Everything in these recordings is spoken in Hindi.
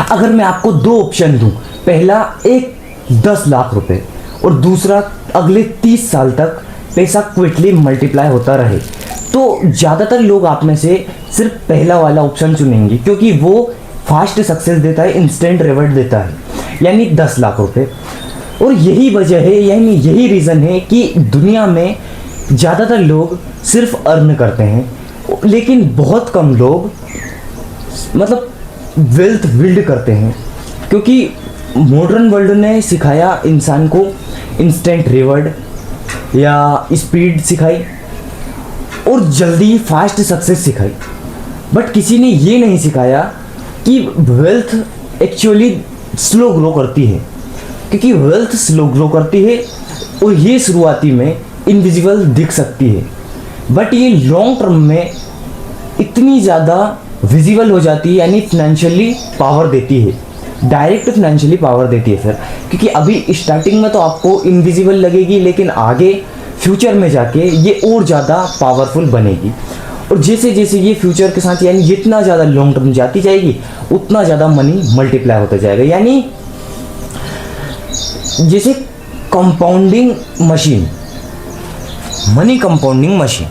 अगर मैं आपको दो ऑप्शन दूं, पहला एक 10 लाख रुपए और दूसरा अगले 30 साल तक पैसा क्विकली मल्टीप्लाई होता रहे, तो ज़्यादातर लोग आप में से सिर्फ पहला वाला ऑप्शन चुनेंगे, क्योंकि वो फास्ट सक्सेस देता है, इंस्टेंट रिवॉर्ड देता है, यानी 10 लाख रुपए। और यही वजह है, यानी यही रीज़न है कि दुनिया में ज़्यादातर लोग सिर्फ अर्न करते हैं, लेकिन बहुत कम लोग मतलब वेल्थ बिल्ड करते हैं, क्योंकि मॉडर्न वर्ल्ड ने सिखाया इंसान को इंस्टेंट रिवॉर्ड या स्पीड सिखाई और जल्दी फास्ट सक्सेस सिखाई, बट किसी ने ये नहीं सिखाया कि वेल्थ एक्चुअली स्लो ग्रो करती है, क्योंकि वेल्थ स्लो ग्रो करती है और ये शुरुआती में इनविजिबल दिख सकती है, बट ये लॉन्ग टर्म में इतनी ज़्यादा विजिबल हो जाती है, यानी फिनेंशियली पावर देती है, डायरेक्ट फिनेंशियली पावर देती है फिर, क्योंकि अभी स्टार्टिंग में तो आपको इनविजिबल लगेगी, लेकिन आगे फ्यूचर में जाके ये और ज़्यादा पावरफुल बनेगी। और जैसे जैसे ये फ्यूचर के साथ, यानी जितना ज़्यादा लॉन्ग टर्म जाती जाएगी उतना ज़्यादा मनी मल्टीप्लाई होता जाएगा, यानी जैसे compounding machine, money compounding machine.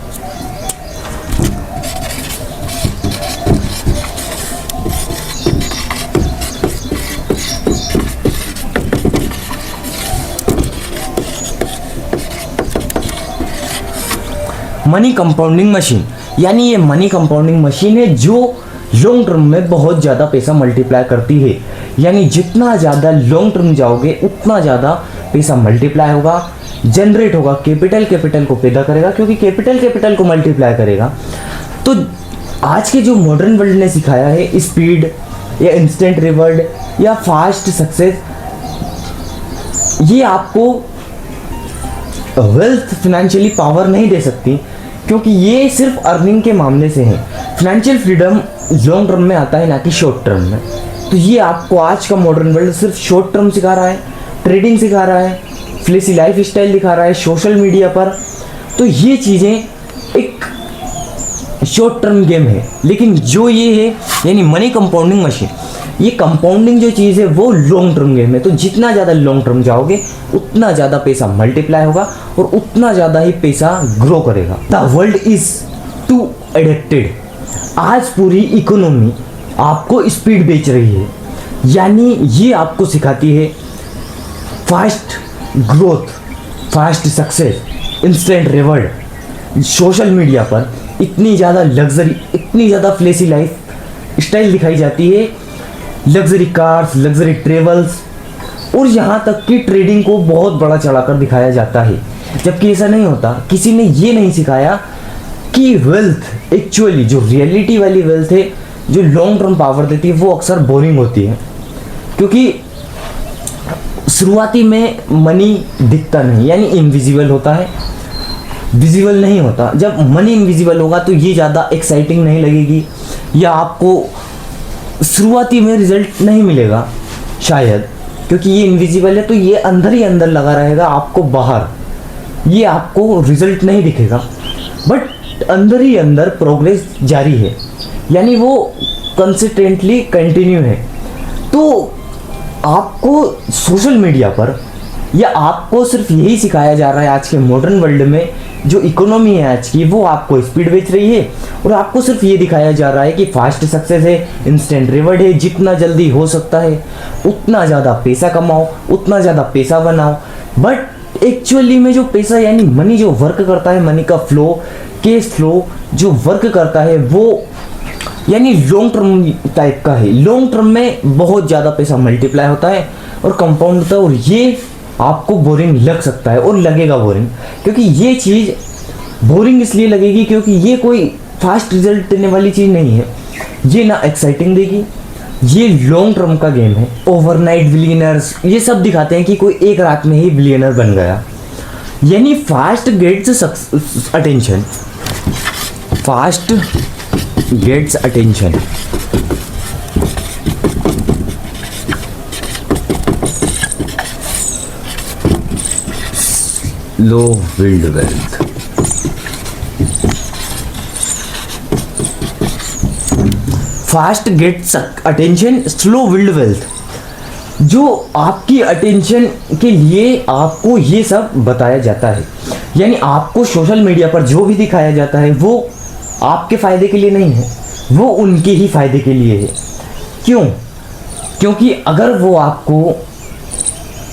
Money compounding machine, यानी ये मनी कंपाउंडिंग मशीन है जो लॉन्ग टर्म में बहुत ज़्यादा पैसा मल्टीप्लाई करती है, यानी जितना ज़्यादा लॉन्ग टर्म जाओगे उतना ज़्यादा पैसा मल्टीप्लाई होगा, जनरेट होगा, कैपिटल को पैदा करेगा, क्योंकि कैपिटल को मल्टीप्लाई करेगा। तो आज के जो मॉडर्न वर्ल्ड ने सिखाया है स्पीड या इंस्टेंट रिवॉर्ड या फास्ट सक्सेस, ये आपको वेल्थ फिनेंशियली पावर नहीं दे सकती, क्योंकि ये सिर्फ अर्निंग के मामले से है। फिनेंशियल फ्रीडम लॉन्ग टर्म में आता है, ना कि शॉर्ट टर्म में। तो ये आपको आज का मॉडर्न वर्ल्ड सिर्फ शॉर्ट टर्म सिखा रहा है, ट्रेडिंग सिखा रहा है, फ्लेसी लाइफ स्टाइल दिखा रहा है सोशल मीडिया पर। तो ये चीज़ें एक शॉर्ट टर्म गेम है, लेकिन जो ये है यानी मनी कंपाउंडिंग मशीन, ये कंपाउंडिंग जो चीज़ है वो लॉन्ग टर्म गेम है। तो जितना ज़्यादा लॉन्ग टर्म जाओगे उतना ज़्यादा पैसा मल्टीप्लाई होगा और उतना ज़्यादा ही पैसा ग्रो करेगा। The world is too addicted. आज पूरी इकोनॉमी आपको स्पीड बेच रही है, यानी ये आपको सिखाती है fast growth, fast success, instant reward. Social media पर इतनी ज़्यादा लग्जरी, इतनी ज़्यादा फ्लेसी लाइफ स्टाइल दिखाई जाती है, लग्जरी कार्स, लग्जरी ट्रेवल्स, और यहाँ तक कि ट्रेडिंग को बहुत बड़ा चढ़ाकर दिखाया जाता है, जबकि ऐसा नहीं होता। किसी ने ये नहीं सिखाया कि वेल्थ एक्चुअली जो रियलिटी वाली वेल्थ है, जो लॉन्ग टर्म पावर देती है, वो अक्सर बोरिंग होती है, क्योंकि शुरुआती में मनी दिखता नहीं, यानी इनविजिबल होता है, विजिबल नहीं होता। जब मनी इनविजिबल होगा तो ये ज़्यादा एक्साइटिंग नहीं लगेगी, या आपको शुरुआती में रिजल्ट नहीं मिलेगा शायद, क्योंकि ये इनविजिबल है। तो ये अंदर ही अंदर लगा रहेगा, आपको बाहर ये आपको रिजल्ट नहीं दिखेगा, बट अंदर ही अंदर प्रोग्रेस जारी है, यानी वो कंसिस्टेंटली कंटिन्यू है। तो आपको सोशल मीडिया पर या आपको सिर्फ यही सिखाया जा रहा है आज के मॉडर्न वर्ल्ड में, जो इकोनॉमी है आज की वो आपको स्पीड बेच रही है, और आपको सिर्फ ये दिखाया जा रहा है कि फास्ट सक्सेस है, इंस्टेंट रिवॉर्ड है, जितना जल्दी हो सकता है उतना ज़्यादा पैसा कमाओ, उतना ज़्यादा पैसा बनाओ। बट एक्चुअली में जो पैसा यानी मनी जो वर्क करता है, मनी का फ्लो, कैश फ्लो जो वर्क करता है, वो यानी लॉन्ग टर्म टाइप का है। लॉन्ग टर्म में बहुत ज़्यादा पैसा मल्टीप्लाई होता है और कंपाउंड होता है, और ये आपको बोरिंग लग सकता है और लगेगा बोरिंग, क्योंकि ये चीज़ बोरिंग इसलिए लगेगी क्योंकि ये कोई फास्ट रिजल्ट देने वाली चीज़ नहीं है, ये ना एक्साइटिंग देगी, ये लॉन्ग टर्म का गेम है। ओवरनाइट बिलियनर्स ये सब दिखाते हैं कि कोई एक रात में ही बिलियनर बन गया, यानी fast gets attention, fast gets attention. Slow build wealth. Fast gets attention, slow build wealth. जो आपकी अटेंशन के लिए आपको ये सब बताया जाता है, यानी आपको सोशल मीडिया पर जो भी दिखाया जाता है वो आपके फ़ायदे के लिए नहीं है, वो उनके ही फ़ायदे के लिए है। क्यों? क्योंकि अगर वो आपको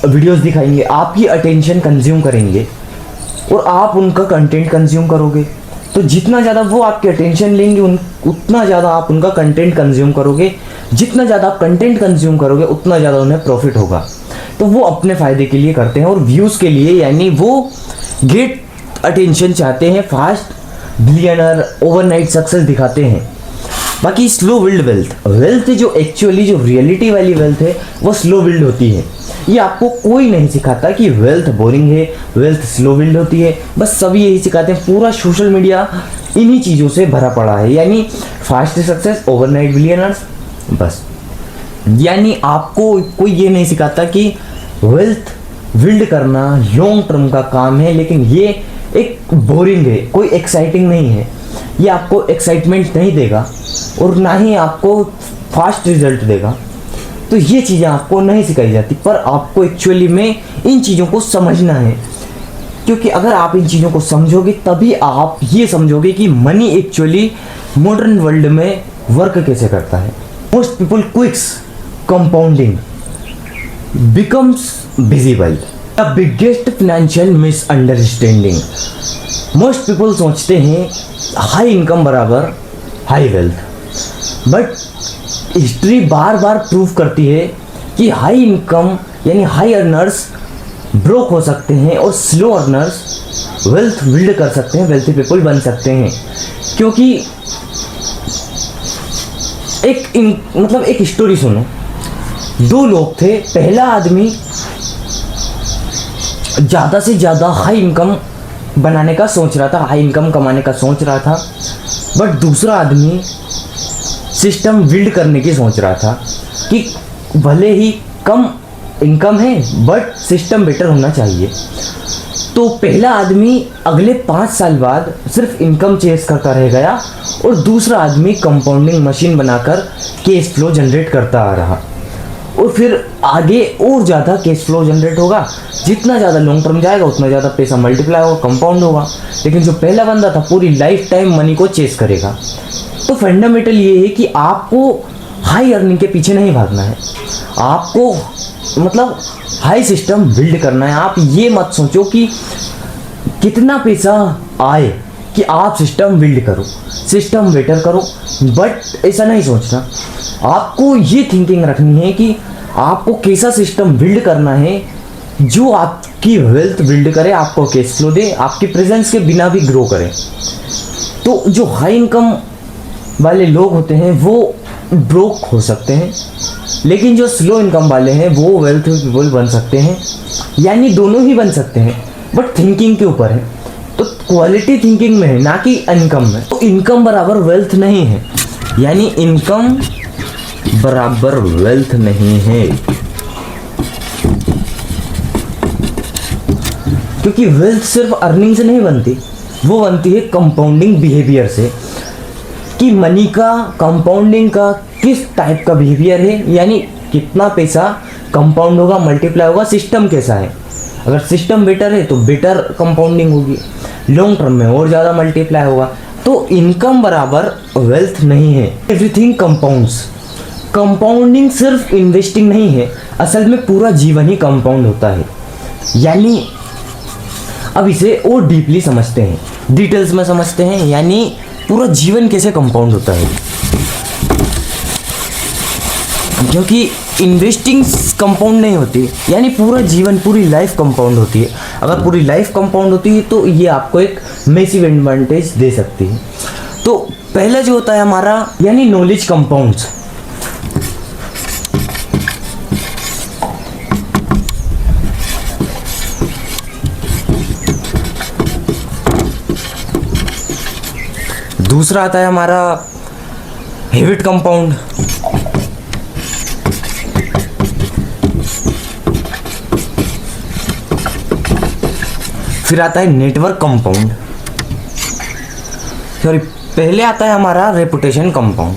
वीडियोस दिखाएंगे, आपकी अटेंशन कंज्यूम करेंगे और आप उनका कंटेंट कंज्यूम करोगे, तो जितना ज़्यादा वो आपकी अटेंशन लेंगे उतना ज़्यादा आप उनका कंटेंट कंज्यूम करोगे। जितना ज़्यादा आप कंटेंट कंज्यूम करोगे उतना ज़्यादा उन्हें प्रॉफिट होगा। तो वो अपने फ़ायदे के लिए करते हैं और व्यूज़ के लिए, यानी वो गेट अटेंशन चाहते हैं, फास्ट बिलियनर ओवरनाइट सक्सेस दिखाते हैं। बाकी स्लो बिल्ड वेल्थ जो एक्चुअली जो रियलिटी वाली वेल्थ है वो स्लो बिल्ड होती है। ये आपको कोई नहीं सिखाता कि वेल्थ बोरिंग है, वेल्थ स्लो बिल्ड होती है, बस सभी यही सिखाते हैं। पूरा सोशल मीडिया इन्हीं चीज़ों से भरा पड़ा है, यानी फास्ट सक्सेस, ओवरनाइट बिलियनर्स, बस। यानी आपको कोई ये नहीं सिखाता कि वेल्थ बिल्ड करना लॉन्ग टर्म का काम है, लेकिन ये एक बोरिंग है, कोई एक्साइटिंग नहीं है, ये आपको एक्साइटमेंट नहीं देगा और ना ही आपको फास्ट रिजल्ट देगा। तो ये चीज़ें आपको नहीं सिखाई जाती, पर आपको एक्चुअली में इन चीज़ों को समझना है, क्योंकि अगर आप इन चीज़ों को समझोगे तभी आप ये समझोगे कि मनी एक्चुअली मॉडर्न वर्ल्ड में वर्क कैसे करता है। Most people क्विक्स compounding becomes visible, the biggest financial misunderstanding. Most people सोचते हैं हाई इनकम बराबर high wealth, but history bar bar prove करती है कि हाई इनकम यानी हाई अर्नर्स ब्रोक हो सकते हैं और स्लो अर्नर्स वेल्थ बिल्ड कर सकते हैं, वेल्थी पीपल बन सकते हैं। क्योंकि एक स्टोरी सुनो। दो लोग थे, पहला आदमी ज़्यादा से ज़्यादा हाई इनकम बनाने का सोच रहा था, हाई इनकम कमाने का सोच रहा था, बट दूसरा आदमी सिस्टम बिल्ड करने की सोच रहा था कि भले ही कम इनकम है बट सिस्टम बेटर होना चाहिए। तो पहला आदमी अगले 5 साल बाद सिर्फ इनकम चेस करता रह गया और दूसरा आदमी कंपाउंडिंग मशीन बनाकर कैश फ्लो जनरेट करता आ रहा, और फिर आगे और ज़्यादा कैश फ्लो जनरेट होगा। जितना ज़्यादा लॉन्ग टर्म जाएगा उतना ज़्यादा पैसा मल्टीप्लाई होगा, कंपाउंड होगा। लेकिन जो पहला बंदा था पूरी लाइफ टाइम मनी को चेस करेगा। तो फंडामेंटल ये है कि आपको हाई अर्निंग के पीछे नहीं भागना है, आपको मतलब हाई सिस्टम बिल्ड करना है। आप ये मत सोचो कि कितना पैसा आए कि आप सिस्टम बिल्ड करो, सिस्टम बेटर करो, बट ऐसा नहीं सोचना। आपको ये थिंकिंग रखनी है कि आपको कैसा सिस्टम बिल्ड करना है जो आपकी वेल्थ बिल्ड करे, आपको कैश फ्लो दे, आपकी प्रेजेंस के बिना भी ग्रो करे। तो जो हाई इनकम वाले लोग होते हैं वो ब्रोक हो सकते हैं, लेकिन जो स्लो इनकम वाले हैं वो वेल्थ पीपल बन सकते हैं, यानी दोनों ही बन सकते हैं, बट थिंकिंग के ऊपर है। तो क्वालिटी थिंकिंग में है, ना कि इनकम में। तो इनकम बराबर वेल्थ नहीं है, यानी इनकम बराबर वेल्थ नहीं है, क्योंकि वेल्थ सिर्फ अर्निंग से नहीं बनती, वो बनती है कंपाउंडिंग बिहेवियर से, कि मनी का कंपाउंडिंग का किस टाइप का बिहेवियर है, यानी कितना पैसा कंपाउंड होगा, मल्टीप्लाई होगा, सिस्टम कैसा है। अगर सिस्टम बेटर है तो बेटर कंपाउंडिंग होगी, लॉन्ग टर्म में और ज़्यादा मल्टीप्लाई होगा। तो इनकम बराबर वेल्थ नहीं है, एवरीथिंग कंपाउंड्स। कंपाउंडिंग सिर्फ इन्वेस्टिंग नहीं है, असल में पूरा जीवन ही कंपाउंड होता है। यानी अब इसे और डीपली समझते हैं, डिटेल्स में समझते हैं, यानी पूरा जीवन कैसे कंपाउंड होता है। क्योंकि इन्वेस्टिंग कंपाउंड नहीं होती, यानी पूरा जीवन, पूरी लाइफ कंपाउंड होती है। अगर पूरी लाइफ कंपाउंड होती है तो ये आपको एक मैसिव एडवांटेज दे सकती है। तो पहला जो होता है हमारा, यानी नॉलेज कंपाउंड्स। दूसरा आता है हमारा हैबिट कंपाउंड। फिर आता है नेटवर्क कंपाउंड। सॉरी, पहले आता है हमारा रेपुटेशन कंपाउंड।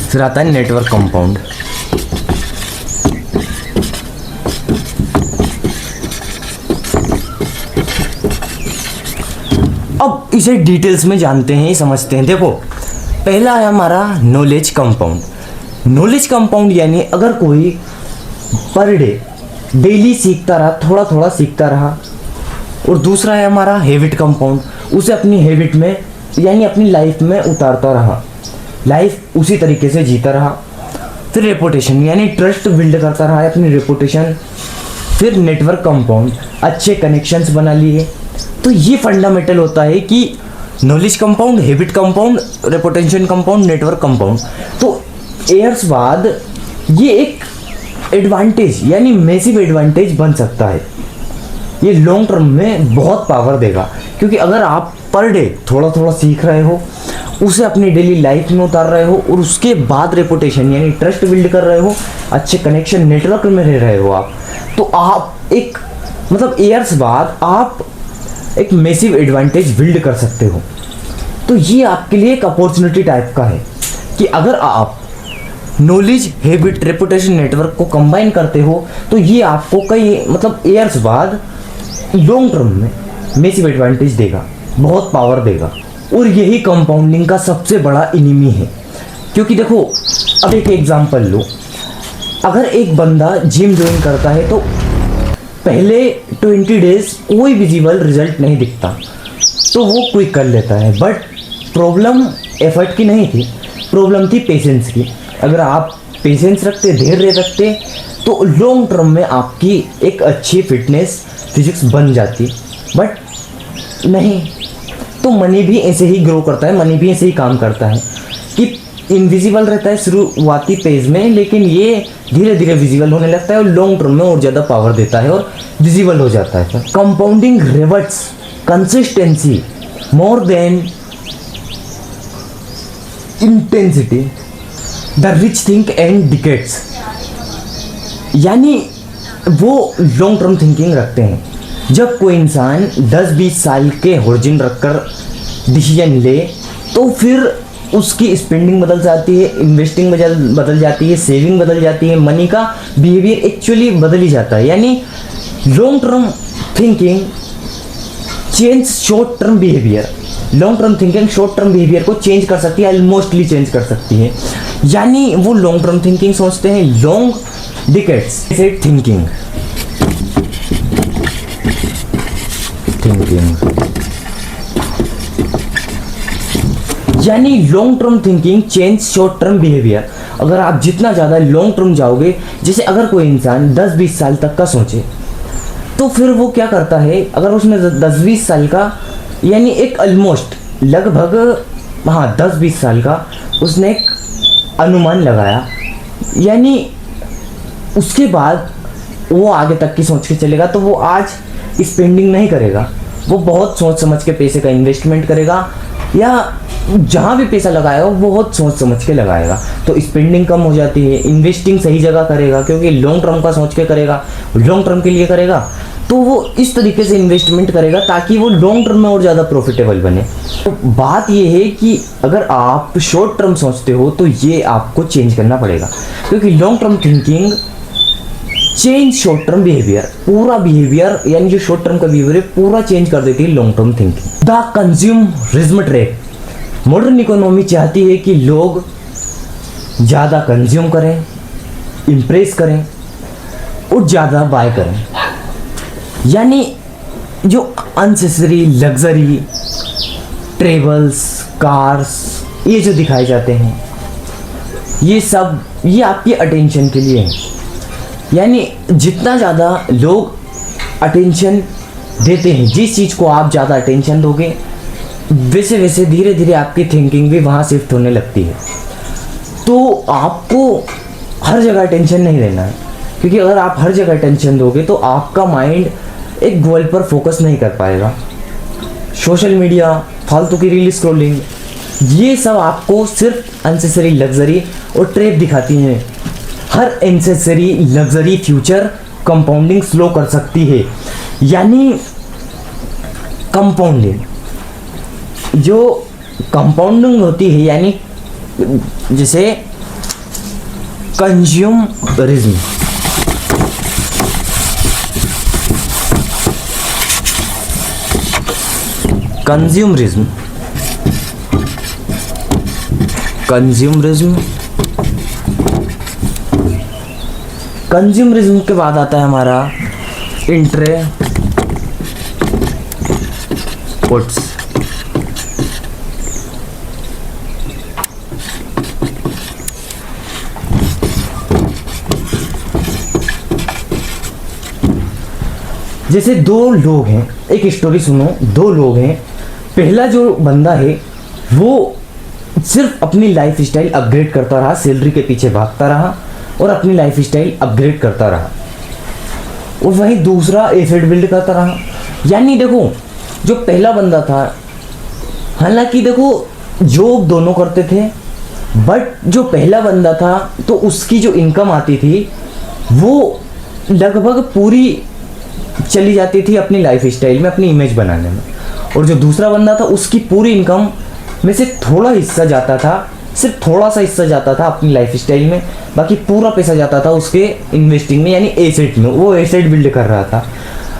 फिर आता है नेटवर्क कंपाउंड। अब इसे डिटेल्स में जानते हैं, समझते हैं। देखो, पहला है हमारा नॉलेज कंपाउंड। नॉलेज कंपाउंड यानी अगर कोई पर डे डेली सीखता रहा, थोड़ा थोड़ा सीखता रहा। और दूसरा है हमारा हैबिट कंपाउंड, उसे अपनी हैबिट में यानी अपनी लाइफ में उतारता रहा, लाइफ उसी तरीके से जीता रहा। फिर रेपुटेशन यानी ट्रस्ट बिल्ड करता रहा है, अपनी रेपुटेशन। फिर नेटवर्क कंपाउंड, अच्छे कनेक्शंस बना लिए। तो ये फंडामेंटल होता है कि knowledge compound, habit compound, reputation compound, network compound. तो ईयर्स बाद ये एक एडवांटेज यानी मैसिव एडवांटेज बन सकता है। ये लॉन्ग टर्म में बहुत पावर देगा, क्योंकि अगर आप पर डे थोड़ा थोड़ा सीख रहे हो, उसे अपनी डेली लाइफ में उतार रहे हो और उसके बाद रेपुटेशन यानी ट्रस्ट बिल्ड कर रहे हो, अच्छे कनेक्शन नेटवर्क में रह रहे हो आप, तो आप एक मतलब ईयर्स बाद आप एक मैसिव एडवांटेज बिल्ड कर सकते हो। तो ये आपके लिए एक अपॉर्चुनिटी टाइप का है कि अगर आप नॉलेज, हैबिट, रेपुटेशन, नेटवर्क को कंबाइन करते हो तो ये आपको कई मतलब ईयर्स बाद लॉन्ग टर्म में मैसिव एडवांटेज देगा, बहुत पावर देगा। और यही कंपाउंडिंग का सबसे बड़ा एनिमी है। क्योंकि देखो, अब एक एग्जांपल लो, अगर एक बंदा जिम ज्वाइन करता है तो पहले 20 डेज कोई विजिबल रिजल्ट नहीं दिखता तो वो क्विक कर लेता है। बट प्रॉब्लम एफर्ट की नहीं थी, प्रॉब्लम थी पेशेंस की। अगर आप पेशेंस रखते, धैर्य रखते, तो लॉन्ग टर्म में आपकी एक अच्छी फिटनेस फिजिक्स बन जाती। बट नहीं, तो मनी भी ऐसे ही ग्रो करता है, मनी भी ऐसे ही काम करता है कि इनविजिबल रहता है शुरुआती पेज में, लेकिन ये धीरे धीरे विजिबल होने लगता है और लॉन्ग टर्म में और ज़्यादा पावर देता है और विजिबल हो जाता है। Compounding reverts consistency more than intensity the rich think and decades. यानी वो लॉन्ग टर्म थिंकिंग रखते हैं। जब कोई इंसान 10-20 साल के होरिजन रखकर डिसीजन ले तो फिर उसकी स्पेंडिंग बदल जाती है, इन्वेस्टिंग बदल जाती है, सेविंग बदल जाती है, मनी का बिहेवियर एक्चुअली बदल ही जाता है। यानी long term thinking change short term behaviour. Long term thinking short term behaviour को चेंज कर सकती है, ऑलमोस्टली चेंज कर सकती है। यानी वो लॉन्ग टर्म थिंकिंग सोचते हैं, लॉन्ग डिकेड्स थिंकिंग। यानी long term thinking change short term behaviour. अगर आप जितना ज़्यादा लॉन्ग टर्म जाओगे, जैसे अगर कोई इंसान 10-20 साल तक का सोचे तो फिर वो क्या करता है, अगर उसने 10-20 साल का यानी एक ऑलमोस्ट लगभग 10-20 साल का उसने एक अनुमान लगाया, यानी उसके बाद वो आगे तक की सोच के चलेगा तो वो आज स्पेंडिंग नहीं करेगा, वो बहुत सोच समझ के पैसे का इन्वेस्टमेंट करेगा, या जहाँ भी पैसा लगाएगा वो बहुत सोच समझ के लगाएगा। तो स्पेंडिंग कम हो जाती है, इन्वेस्टिंग सही जगह करेगा क्योंकि लॉन्ग टर्म का सोच के करेगा, लॉन्ग टर्म के लिए करेगा, तो वो इस तरीके से इन्वेस्टमेंट करेगा ताकि वो लॉन्ग टर्म में और ज़्यादा प्रॉफिटेबल बने। तो बात ये है कि अगर आप शॉर्ट टर्म सोचते हो तो ये आपको चेंज करना पड़ेगा, क्योंकि long term thinking change short term behaviour, पूरा बिहेवियर यानी जो शॉर्ट टर्म का बिहेवियर है पूरा चेंज कर देती है long term thinking. The consumerism trap. Modern economy चाहती है कि लोग ज़्यादा कंज्यूम करें, इम्प्रेस करें और ज़्यादा बाय करें। यानी जो अननेसेसरी लग्जरी, ट्रेवल्स, कार्स, ये जो दिखाए जाते हैं, ये सब ये आपकी अटेंशन के लिए है। यानी जितना ज़्यादा लोग अटेंशन देते हैं, जिस चीज़ को आप ज़्यादा अटेंशन दोगे वैसे वैसे धीरे धीरे आपकी थिंकिंग भी वहाँ शिफ्ट होने लगती है। तो आपको हर जगह अटेंशन नहीं देना है, क्योंकि अगर आप हर जगह अटेंशन दोगे तो आपका माइंड एक गोल पर फोकस नहीं कर पाएगा। सोशल मीडिया, फालतू की रील स्क्रॉलिंग, ये सब आपको सिर्फ अननेसेसरी लग्जरी और ट्रैप दिखाती हैं। हर unnecessary luxury future compounding slow कर सकती है। यानी कंपाउंडिंग, जो कंपाउंडिंग होती है, यानी जैसे कंज्यूमरिज्म। कंज्यूमरिज्म, कंज्यूमरिज्म, कंज्यूमरिज्म के बाद आता है हमारा इंट्रेपुट्स। जैसे दो लोग हैं, एक स्टोरी सुनो, दो लोग हैं, पहला जो बंदा है वो सिर्फ अपनी लाइफ स्टाइल अपग्रेड करता रहा, सैलरी के पीछे भागता रहा और अपनी लाइफ स्टाइल अपग्रेड करता रहा, और वहीं दूसरा एसेट बिल्ड करता रहा। यानी देखो जो पहला बंदा था, हालांकि देखो जॉब दोनों करते थे, बट जो पहला बंदा था तो उसकी जो इनकम आती थी वो लगभग पूरी चली जाती थी अपनी लाइफ स्टाइल में, अपनी इमेज बनाने में, और जो दूसरा बंदा था उसकी पूरी इनकम में से थोड़ा हिस्सा जाता था, सिर्फ थोड़ा सा हिस्सा जाता था अपनी लाइफ स्टाइल में, बाकी पूरा पैसा जाता था उसके इन्वेस्टिंग में, यानी एसेट में, वो एसेट बिल्ड कर रहा था।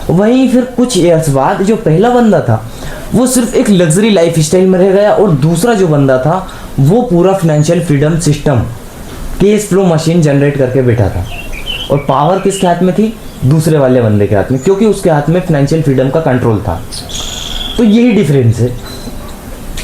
वहीं फिर कुछ ईयर्स बाद जो पहला बंदा था वो सिर्फ एक लग्जरी लाइफ स्टाइल में रह गया, और दूसरा जो बंदा था वो पूरा financial freedom system, cash flow machine generate करके बैठा था, और पावर किसके हाथ में थी? दूसरे वाले बंदे के हाथ में, क्योंकि उसके हाथ में फाइनेंशियल फ्रीडम का कंट्रोल था। तो यही डिफरेंस है।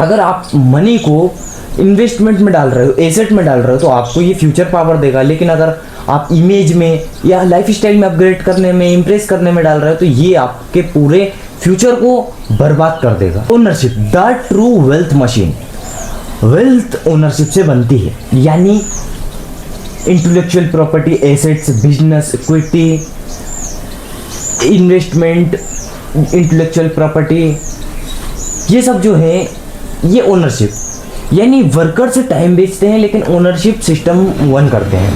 अगर आप मनी को इन्वेस्टमेंट में डाल रहे हो, एसेट में डाल रहे हो, तो आपको ये फ्यूचर पावर देगा, लेकिन अगर आप इमेज में या लाइफ स्टाइल में अपग्रेड करने में, इम्प्रेस करने में डाल रहे हो, तो ये आपके पूरे फ्यूचर को बर्बाद कर देगा। Ownership, the true wealth machine, wealth ownership से बनती है, यानी intellectual property, assets, business, equity, investment, intellectual property, ये सब जो है ये ओनरशिप, यानी वर्कर से टाइम बेचते हैं लेकिन ओनरशिप सिस्टम वन करते हैं,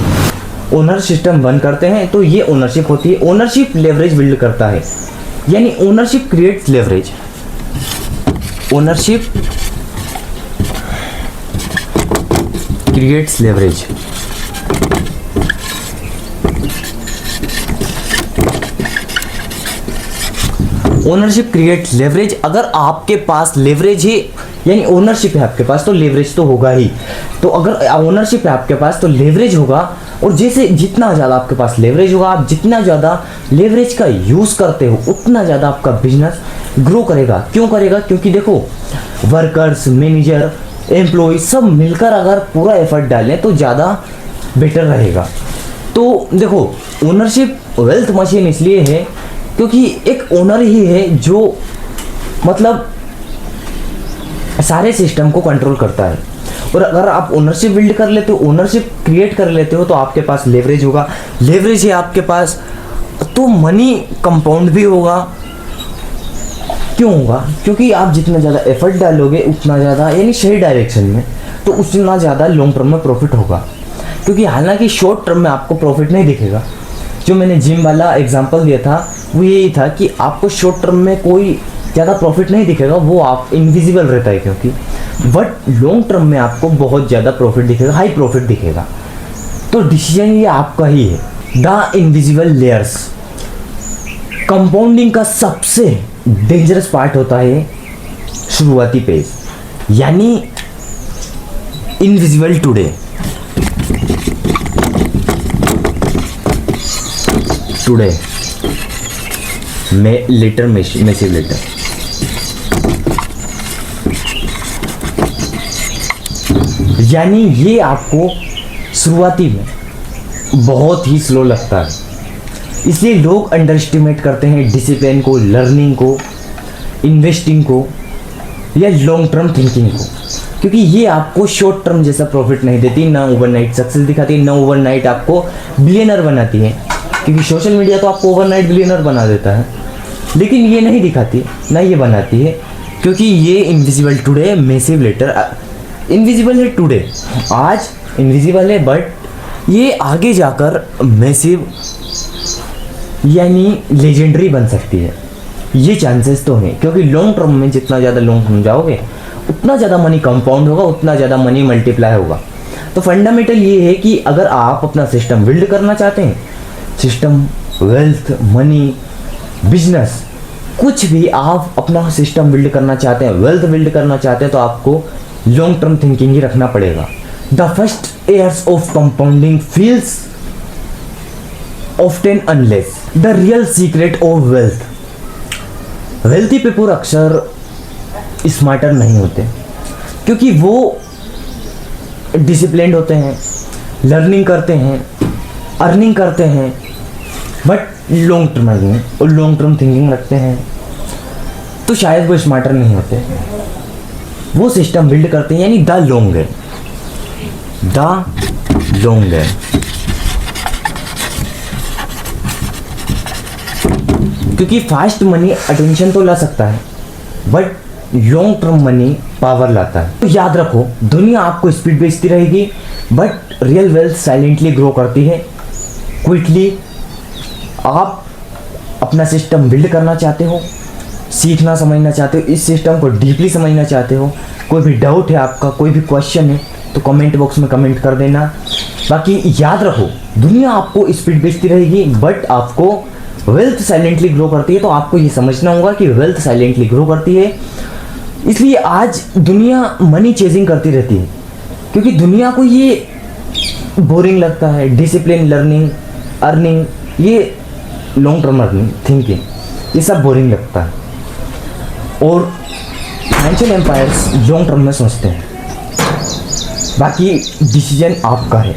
ओनर सिस्टम वन करते हैं, तो ये ओनरशिप होती है। ओनरशिप लेवरेज बिल्ड करता है, यानी ownership creates leverage, ownership creates leverage. Ownership creates leverage. अगर आपके पास लेवरेज है, यानी ओनरशिप है आपके पास, तो लेवरेज तो होगा ही। तो अगर ओनरशिप है आपके पास तो लेवरेज होगा, और जैसे जितना ज़्यादा आपके पास लेवरेज होगा, आप जितना ज़्यादा लेवरेज का यूज़ करते हो उतना ज़्यादा आपका बिजनेस ग्रो करेगा। क्यों करेगा? क्योंकि देखो वर्कर्स, मैनेजर, एम्प्लॉय सब मिलकर अगर पूरा एफर्ट डालें तो ज़्यादा बेटर रहेगा। तो देखो ओनरशिप वेल्थ मशीन इसलिए है क्योंकि एक ओनर ही है जो मतलब सारे सिस्टम को कंट्रोल करता है, और अगर आप ओनरशिप बिल्ड कर लेते हो, ओनरशिप क्रिएट कर लेते हो, तो आपके पास लेवरेज होगा। लेवरेज है आपके पास तो मनी कंपाउंड भी होगा। क्यों होगा? क्योंकि आप जितना ज़्यादा एफर्ट डालोगे उतना ज़्यादा, यानी सही डायरेक्शन में, तो उतना ज़्यादा लॉन्ग टर्म में प्रॉफिट होगा। क्योंकि हालांकि शॉर्ट टर्म में आपको प्रॉफिट नहीं दिखेगा। जो मैंने जिम वाला एग्जांपल दिया था वो यही था कि आपको शॉर्ट टर्म में कोई ज़्यादा प्रॉफिट नहीं दिखेगा, वो आप इनविजिबल रहता है क्योंकि, बट लॉन्ग टर्म में आपको बहुत ज़्यादा प्रॉफिट दिखेगा, हाई प्रॉफिट दिखेगा। तो डिसीजन ये आपका ही है। द इनविजिबल लेयर्स, कंपाउंडिंग का सबसे डेंजरस पार्ट होता है शुरुआती पेज, यानी इनविजिबल टुडे। टुडे में लेटर, मैसिव लेटर, यानी ये आपको शुरुआती में बहुत ही स्लो लगता है, इसलिए लोग अंडर एस्टिमेट करते हैं डिसिप्लिन को, लर्निंग को, इन्वेस्टिंग को या लॉन्ग टर्म थिंकिंग को, क्योंकि ये आपको शॉर्ट टर्म जैसा प्रॉफिट नहीं देती, ना ओवरनाइट सक्सेस दिखाती है, ना ओवरनाइट आपको बिलियनर बनाती है, क्योंकि सोशल मीडिया तो आपको ओवरनाइट बिलियनर बना देता है, लेकिन ये नहीं दिखाती, ना ये बनाती है, क्योंकि ये invisible today, massive letter, invisible है टुडे, आज इनविजिबल है, बट ये आगे जाकर मैसिव यानी लेजेंडरी बन सकती है। ये चांसेस तो हैं, क्योंकि लॉन्ग टर्म में जितना ज़्यादा लॉन्ग टर्म जाओगे उतना ज़्यादा मनी कंपाउंड होगा, उतना ज़्यादा मनी मल्टीप्लाई होगा। तो फंडामेंटल ये है कि अगर आप अपना सिस्टम बिल्ड करना चाहते हैं, सिस्टम, वेल्थ, मनी, बिजनेस, कुछ भी आप अपना सिस्टम बिल्ड करना चाहते हैं, वेल्थ बिल्ड करना चाहते हैं, तो आपको लॉन्ग टर्म थिंकिंग ही रखना पड़ेगा। The first years of compounding feels often unless the real secret of wealth. Wealthy people अक्सर स्मार्टर नहीं होते क्योंकि वो डिसिप्लिन्ड होते हैं, लर्निंग करते हैं, अर्निंग करते हैं, बट लॉन्ग टर्म अर्निंग और लॉन्ग टर्म थिंकिंग रखते हैं, तो शायद वो स्मार्टर नहीं होते। वो सिस्टम बिल्ड करते हैं, यानी the long game, the long game. क्योंकि फास्ट मनी अटेंशन तो ला सकता है, but long term money power लाता है। तो याद रखो, दुनिया आपको स्पीड बेचती रहेगी, but real wealth silently grow करती है, क्विकली। आप अपना सिस्टम बिल्ड करना चाहते हो, सीखना समझना चाहते हो, इस सिस्टम को डीपली समझना चाहते हो, कोई भी डाउट है आपका, कोई भी क्वेश्चन है, तो कमेंट बॉक्स में कमेंट कर देना। बाकी याद रखो, दुनिया आपको स्पीड बेचती रहेगी, बट आपको वेल्थ साइलेंटली ग्रो करती है। तो आपको ये समझना होगा कि वेल्थ साइलेंटली ग्रो करती है। इसलिए आज दुनिया मनी चेजिंग करती रहती है, क्योंकि दुनिया को ये बोरिंग लगता है। डिसिप्लिन, लर्निंग, अर्निंग, ये लॉन्ग टर्म अर्निंग, थिंकिंग, ये सब बोरिंग लगता है। और फाइनेंशियल एम्पायर्स लॉन्ग टर्म में सोचते हैं। बाकी डिसीजन आपका है।